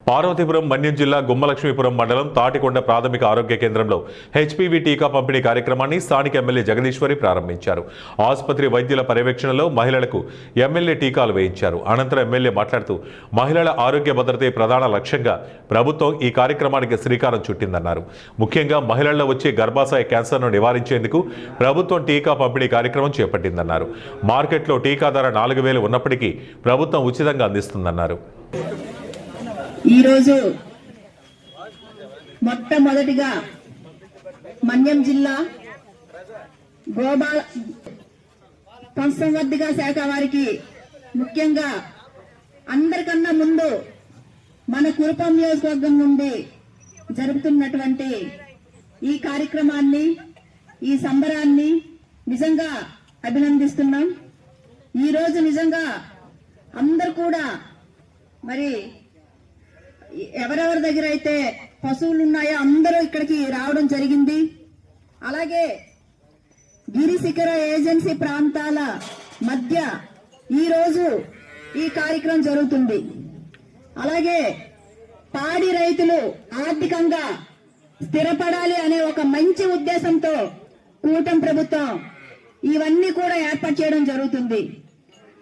పార్వతీపురం మన్యం జిల్లా గుమ్మలక్ష్మీపురం మండలం తాటికొండ ప్రాథమిక ఆరోగ్య కేంద్రంలో హెచ్పివి టీకా పంపిణీ కార్యక్రమాన్ని స్థానిక ఎమ్మెల్యే జగదీశ్వరి ప్రారంభించారు. ఆసుపత్రి వైద్యుల పర్యవేక్షణలో మహిళలకు ఎమ్మెల్యే టీకాలు వేయించారు. అనంతరం ఎమ్మెల్యే మాట్లాడుతూ మహిళల ఆరోగ్య భద్రతే ప్రధాన లక్ష్యంగా ప్రభుత్వం ఈ కార్యక్రమానికి శ్రీకారం చుట్టిందన్నారు. ముఖ్యంగా మహిళల్లో వచ్చే గర్భాశయ క్యాన్సర్ను నివారించేందుకు ప్రభుత్వం టీకా పంపిణీ కార్యక్రమం చేపట్టిందన్నారు. మార్కెట్లో టీకా ధర 4,000 ఉన్నప్పటికీ ప్రభుత్వం ఉచితంగా అందిస్తుందన్నారు. ఈరోజు మొట్టమొదటిగా మన్యం జిల్లా గోపాల పశుసంవర్ధక శాఖ వారికి ముఖ్యంగా అందరికన్నా ముందు మన కురుపాం నియోజకవర్గం నుండి జరుపుతున్నటువంటి ఈ కార్యక్రమాన్ని, ఈ సంబరాన్ని నిజంగా అభినందిస్తున్నాం. ఈరోజు నిజంగా అందరు కూడా మరి ఎవరెవరి దగ్గర అయితే పశువులు ఉన్నాయో అందరూ ఇక్కడికి రావడం జరిగింది. అలాగే గిరి శిఖర ఏజెన్సీ ప్రాంతాల మధ్య ఈరోజు ఈ కార్యక్రమం జరుగుతుంది. అలాగే పాడి రైతులు ఆర్థికంగా స్థిరపడాలి అనే ఒక మంచి ఉద్దేశంతో కూటమి ప్రభుత్వం ఇవన్నీ కూడా ఏర్పాటు చేయడం జరుగుతుంది.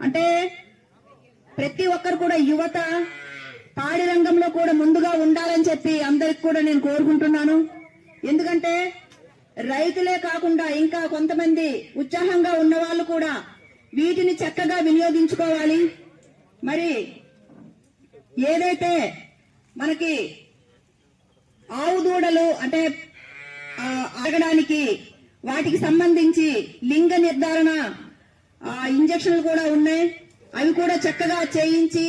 అంటే ప్రతి ఒక్కరు కూడా యువత పాడి రంగంలో కూడా ముందుగా ఉండాలని చెప్పి అందరికి కూడా నేను కోరుకుంటున్నాను. ఎందుకంటే రైతులే కాకుండా ఇంకా కొంతమంది ఉత్సాహంగా ఉన్న వాళ్ళు కూడా వీటిని చక్కగా వినియోగించుకోవాలి. మరి ఏదైతే మనకి ఆవు దూడలు అంటే ఆగడానికి వాటికి సంబంధించి లింగ నిర్ధారణ ఇంజక్షన్లు కూడా ఉన్నాయి. అవి కూడా చక్కగా చేయించి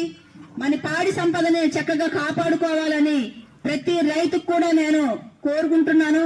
మన పాడి సంపదని చక్కగా కాపాడుకోవాలని ప్రతి రైతుకు కూడా నేను కోరుకుంటున్నాను.